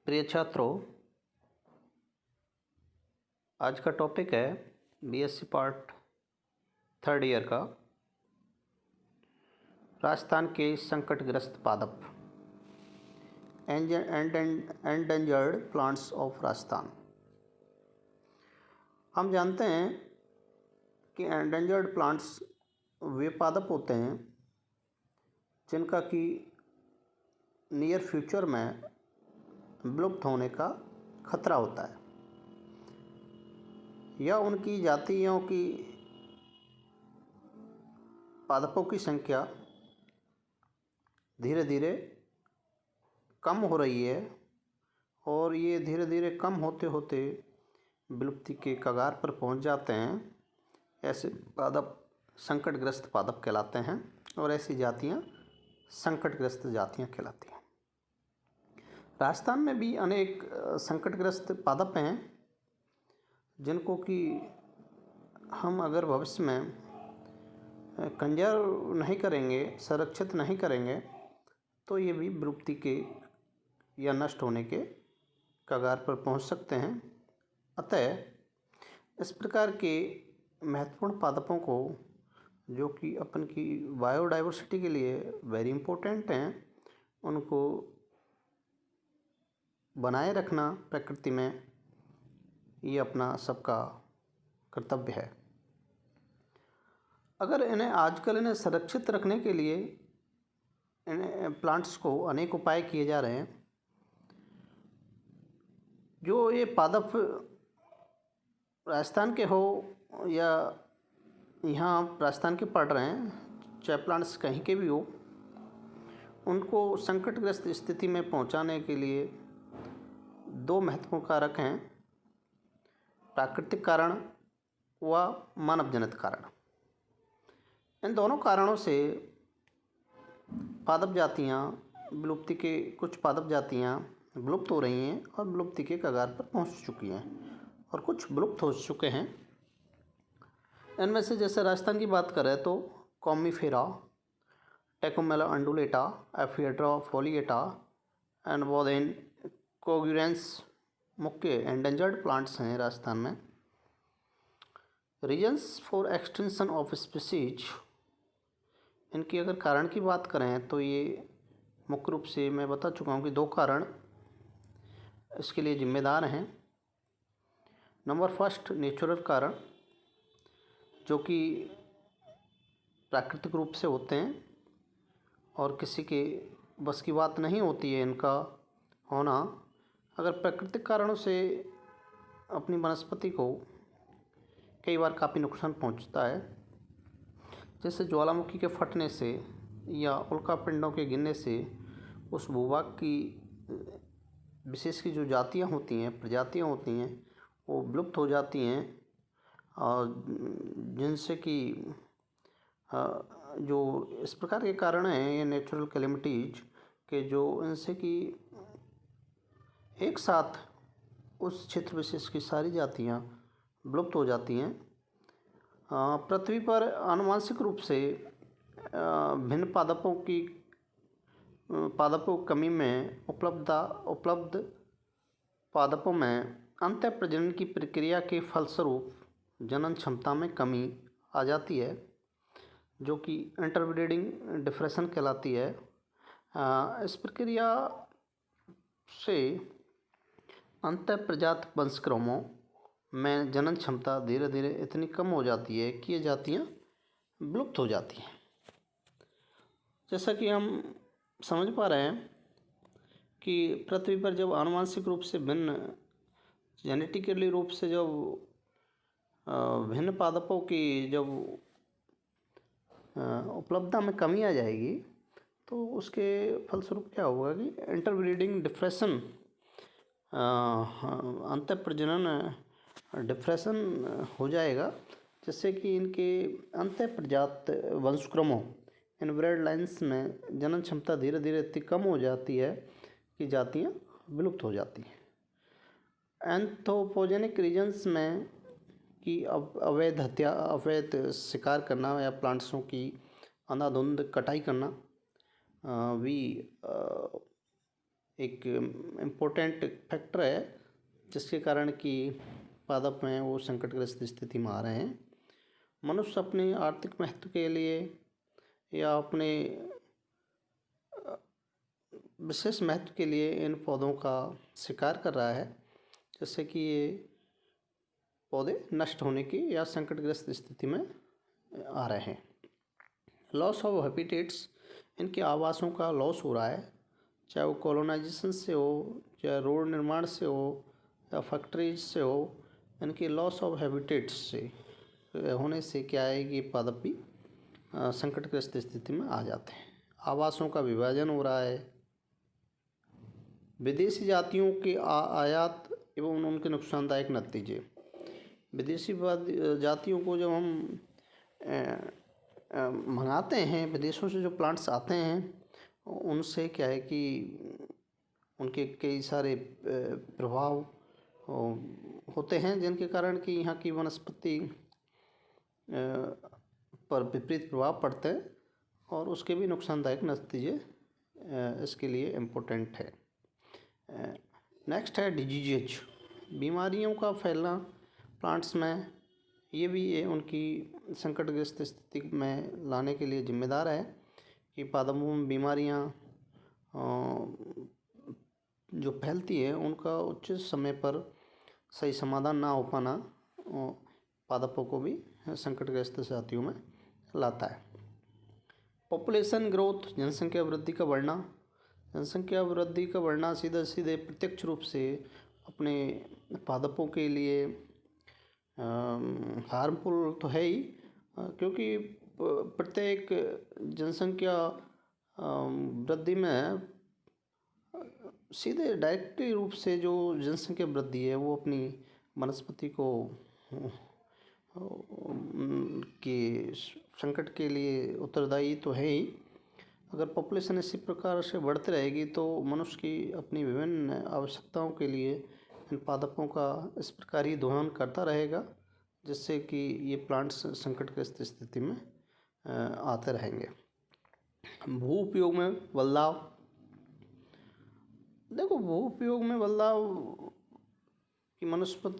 प्रिय छात्रों, आज का टॉपिक है बीएससी पार्ट थर्ड ईयर का राजस्थान के संकटग्रस्त पादप एंडेंजर्ड प्लांट्स ऑफ राजस्थान। हम जानते हैं कि एंडेंजर्ड प्लांट्स वे पादप होते हैं जिनका कि नियर फ्यूचर में विलुप्त होने का खतरा होता है या उनकी जातियों की पादपों की संख्या धीरे धीरे कम हो रही है और ये धीरे धीरे कम होते होते विलुप्ति के कगार पर पहुंच जाते हैं। ऐसे पादप संकटग्रस्त पादप कहलाते हैं और ऐसी जातियां संकटग्रस्त जातियां कहलाती हैं। राजस्थान में भी अनेक संकटग्रस्त पादप हैं जिनको कि हम अगर भविष्य में कंजर्व नहीं करेंगे, संरक्षित नहीं करेंगे तो ये भी विलुप्ति के या नष्ट होने के कगार पर पहुंच सकते हैं। अतः इस प्रकार के महत्वपूर्ण पादपों को, जो कि अपन की बायोडाइवर्सिटी के लिए वेरी इम्पोर्टेंट हैं, उनको बनाए रखना प्रकृति में ये अपना सबका कर्तव्य है। अगर इन्हें संरक्षित रखने के लिए इन प्लांट्स को अनेक उपाय किए जा रहे हैं। जो ये पादप राजस्थान के हो या यहाँ राजस्थान के पड़ रहे हैं, चाहे प्लांट्स कहीं के भी हो, उनको संकटग्रस्त स्थिति में पहुंचाने के लिए दो महत्वपूर्ण कारक हैं: प्राकृतिक कारण व मानव जनित कारण। इन दोनों कारणों से पादप जातियाँ कुछ पादप जातियाँ विलुप्त हो रही हैं और विलुप्ति के कगार पर पहुंच चुकी हैं और कुछ विलुप्त हो चुके हैं। इनमें से जैसे राजस्थान की बात करें तो कॉमीफेरा, टेकोमेला अंडुलेटा, एफिएड्रा फोलिएटा एंड बोदेन कोगुरेंस मुख्य एंडेंजर्ड प्लांट्स हैं राजस्थान में। Reasons for extension of species, इनकी अगर कारण की बात करें तो ये मुख्य रूप से मैं बता चुका हूँ कि दो कारण इसके लिए जिम्मेदार हैं। नंबर फर्स्ट, नेचुरल कारण, जो कि प्राकृतिक रूप से होते हैं और किसी के बस की बात नहीं होती है इनका होना। अगर प्राकृतिक कारणों से अपनी वनस्पति को कई बार काफ़ी नुकसान पहुंचता है, जैसे ज्वालामुखी के फटने से या उल्कापिंडों के गिरने से उस भूभाग की विशेष की जो जातियां होती हैं, प्रजातियां होती हैं, वो विलुप्त हो जाती हैं और जिनसे कि जो इस प्रकार के कारण हैं ये नेचुरल कैलेमिटीज के, जो इनसे कि एक साथ उस क्षेत्र विशेष की सारी जातियां विलुप्त हो जाती हैं। पृथ्वी पर आनुवंशिक रूप से भिन्न पादपों की कमी में उपलब्ध पादपों में अंतःप्रजनन की प्रक्रिया के फलस्वरूप जनन क्षमता में कमी आ जाती है, जो कि इंटरब्रीडिंग डिफरेंस कहलाती है। इस प्रक्रिया से अंतःप्रजात वंशक्रमों में जनन क्षमता धीरे धीरे इतनी कम हो जाती है कि ये जातियाँ विलुप्त हो जाती हैं। जैसा कि हम समझ पा रहे हैं कि पृथ्वी पर जब आनुवंशिक रूप से भिन्न, जेनेटिकली रूप से जब भिन्न पादपों की जब उपलब्धता में कमी आ जाएगी तो उसके फलस्वरूप क्या होगा कि इंटरब्रीडिंग डिफरेंस, अंतःप्रजनन डिफरेंस हो जाएगा, जिससे कि इनके अंतःप्रजात वंशक्रमों, इनब्रेड लाइन्स में जनन क्षमता धीरे धीरे इतनी कम हो जाती है कि जातियाँ विलुप्त हो जाती हैं। एंथ्रोपोजेनिक रीजन्स में कि अवैध हत्या, अवैध शिकार करना या प्लांट्सों की अंधाधुंध कटाई करना भी एक इम्पोर्टेंट फैक्टर है जिसके कारण कि पादप हैं वो संकटग्रस्त स्थिति में आ रहे हैं। मनुष्य अपने आर्थिक महत्व के लिए या अपने विशेष महत्व के लिए इन पौधों का शिकार कर रहा है, जिससे कि ये पौधे नष्ट होने की या संकटग्रस्त स्थिति में आ रहे हैं। लॉस ऑफ हैबिटेट्स, इनके आवासों का लॉस हो रहा है, चाहे वो कॉलोनाइजेशन से हो, चाहे रोड निर्माण से हो या फैक्ट्रीज से हो। इनके लॉस ऑफ हैबिटेट्स से होने से क्या है कि पादप भी संकटग्रस्त स्थिति में आ जाते हैं। आवासों का विभाजन हो रहा है। विदेशी जातियों के आयात एवं उनके नुकसानदायक नतीजे। विदेशी जातियों को जब हम मंगाते हैं, विदेशों से जो प्लांट्स आते हैं, उनसे क्या है कि उनके कई सारे प्रभाव होते हैं, जिनके कारण कि यहाँ की वनस्पति पर विपरीत प्रभाव पड़ते हैं और उसके भी नुकसानदायक नतीजे इसके लिए इम्पोर्टेंट है। नेक्स्ट है डिजीजेज, बीमारियों का फैलना प्लांट्स में। ये भी उनकी संकटग्रस्त स्थिति में लाने के लिए जिम्मेदार है कि पादपों में बीमारियां जो फैलती है उनका उचित समय पर सही समाधान ना हो पाना पादपों को भी संकटग्रस्त स्थितियों में लाता है। पॉपुलेशन ग्रोथ, जनसंख्या वृद्धि का बढ़ना। जनसंख्या वृद्धि का बढ़ना सीधे सीधे प्रत्यक्ष रूप से अपने पादपों के लिए हार्मफुल तो है ही, क्योंकि प्रत्येक जनसंख्या वृद्धि में सीधे डायरेक्टली रूप से जो जनसंख्या वृद्धि है वो अपनी वनस्पति को के संकट के लिए उत्तरदायी तो है ही। अगर पॉपुलेशन इसी प्रकार से बढ़ती रहेगी तो मनुष्य की अपनी विभिन्न आवश्यकताओं के लिए इन पादपों का इस प्रकार ही दोहन करता रहेगा, जिससे कि ये प्लांट्स संकटग्रस्त स्थिति में आते रहेंगे। भू उपयोग में बदलाव। देखो, भू उपयोग में बदलाव कि मनुष्य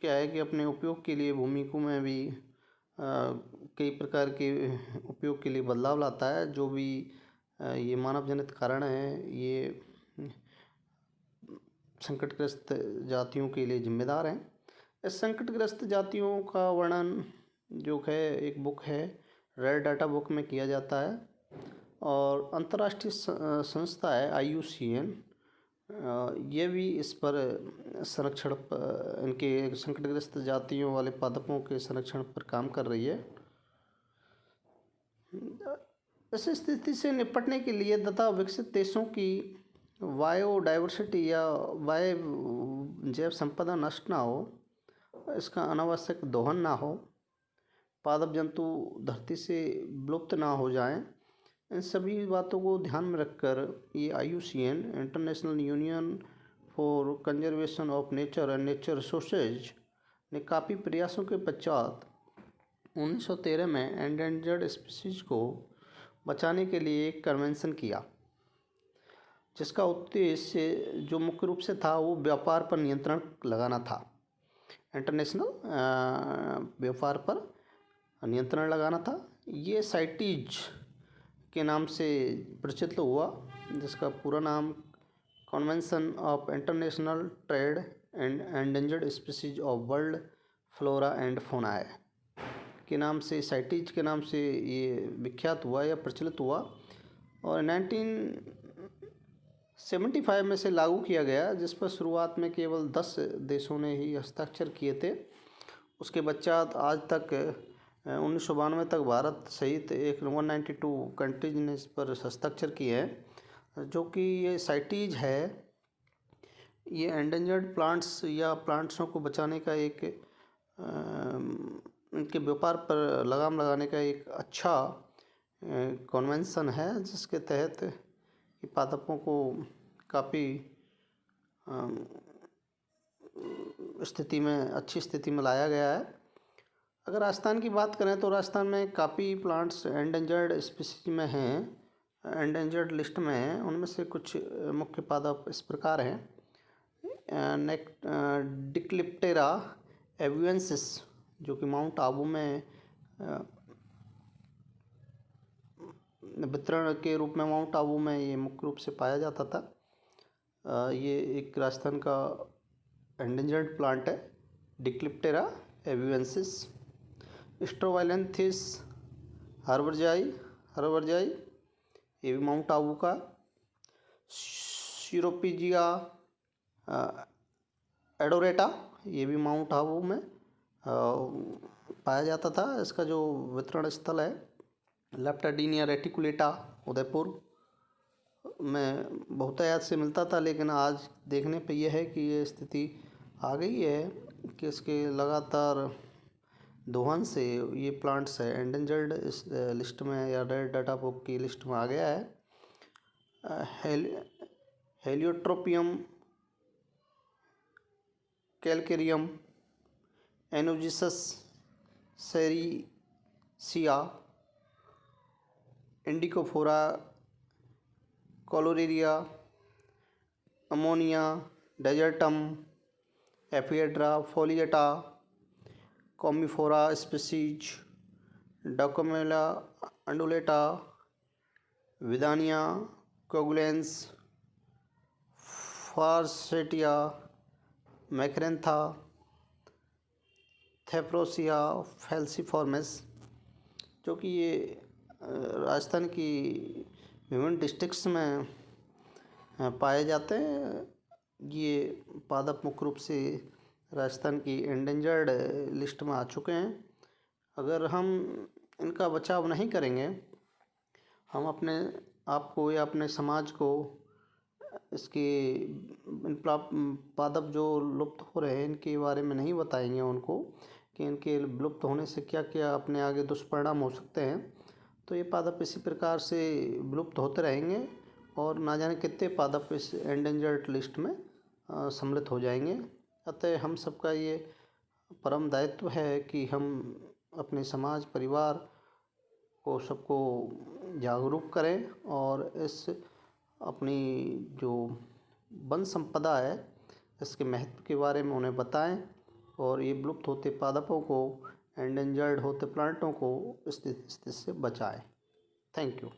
क्या है कि अपने उपयोग के लिए भूमि को में भी कई प्रकार के उपयोग के लिए बदलाव लाता है। जो भी ये मानव जनित कारण है, ये संकटग्रस्त जातियों के लिए जिम्मेदार हैं। इस संकटग्रस्त जातियों का वर्णन जो है एक बुक है, रेड डाटा बुक में किया जाता है, और अंतर्राष्ट्रीय संस्था है IUCN, ये भी इस पर संरक्षण इनके संकटग्रस्त जातियों वाले पादपों के संरक्षण पर काम कर रही है। इस स्थिति से निपटने के लिए तथा विकसित देशों की बायोडाइवर्सिटी या जैव संपदा नष्ट ना हो, इसका अनावश्यक दोहन ना हो, पादप जंतु धरती से विलुप्त ना हो जाएं, इन सभी बातों को ध्यान में रखकर ये IUCN, international union for conservation of nature and nature resources, ने काफ़ी प्रयासों के पश्चात 1913 में एंडेंजर्ड स्पीसीज को बचाने के लिए एक कन्वेंशन किया, जिसका उद्देश्य जो मुख्य रूप से था वो व्यापार पर नियंत्रण लगाना था। इंटरनेशनल व्यापार पर नियंत्रण लगाना था। ये साइटीज के नाम से प्रचलित हुआ, जिसका पूरा नाम convention of international trade and endangered species of world flora and fauna है के नाम से, साइटीज के नाम से ये विख्यात हुआ या प्रचलित हुआ, और 1975 में से लागू किया गया, जिस पर शुरुआत में केवल 10 देशों ने ही हस्ताक्षर किए थे। उसके पश्चात आज तक 1992 तक भारत सहित 192 कंट्रीज ने इस पर हस्ताक्षर किए हैं। जो कि ये साइटीज है, ये एंडेंजर्ड प्लांट्स या प्लांट्सों को बचाने का एक इनके व्यापार पर लगाम लगाने का एक अच्छा कन्वेंशन है, जिसके तहत पादपों को काफ़ी अच्छी स्थिति में लाया गया है। अगर राजस्थान की बात करें तो राजस्थान में काफ़ी प्लांट्स एंडेंजर्ड स्पीसीज में हैं, एंडेंजर्ड लिस्ट में हैं, उनमें से कुछ मुख्य पादप इस प्रकार हैं। डिक्लिप्टेरा एवियंसिस, जो कि माउंट आबू में वितरण के रूप में माउंट आबू में ये मुख्य रूप से पाया जाता था। ये एक राजस्थान का एंडेंजर्ड प्लांट है, डिक्लिप्टेरा एवियंसिस। स्ट्रोवाइलेंथिस हर्बरजाई, ये भी माउंट आबू का। सीरोपीजिया एडोरेटा, ये भी माउंट आबू में पाया जाता था। इसका जो वितरण स्थल है लेप्टाडीनिया रेटिकुलेटा उदयपुर में बहुतायत से मिलता था, लेकिन आज देखने पे यह है कि ये स्थिति आ गई है कि इसके लगातार दोहन से ये प्लांट्स है एंडेंजर्ड इस लिस्ट में या रेड डाटा बुक की लिस्ट में आ गया है। हेलियोट्रोपियम कैलकेरियम, एनोजिसस सेरिसिया, इंडिकोफोरा कोलोरेरिया, अमोनिया डेजर्टम, एफिएड्रा फोलिएटा, कॉमीफोरा स्पीसीज, डोकोमेला अंडुलेटा, विदानिया कोगुलेंस, फारसेटिया मैक्रेंथा, थेप्रोसिया फैल्सीफॉर्मिस, जो कि ये राजस्थान की विभिन्न डिस्ट्रिक्ट्स में पाए जाते हैं। ये पादप मुख्य रूप से राजस्थान की एंडेंजर्ड लिस्ट में आ चुके हैं। अगर हम इनका बचाव नहीं करेंगे, हम अपने आप को या अपने समाज को इसके पादप जो लुप्त हो रहे हैं इनके बारे में नहीं बताएंगे उनको कि इनके लुप्त होने से क्या क्या अपने आगे दुष्परिणाम हो सकते हैं, तो ये पादप इसी प्रकार से विलुप्त होते रहेंगे और ना जाने कितने पादप इस एंडेंजर्ड लिस्ट में सम्मिलित हो जाएंगे। अतः हम सबका ये परम दायित्व है कि हम अपने समाज परिवार को सबको जागरूक करें और इस अपनी जो वन संपदा है इसके महत्व के बारे में उन्हें बताएं और ये विलुप्त होते पादपों को, एंडेंजर्ड होते प्लांटों को इस स्थिति से बचाएं। Thank you.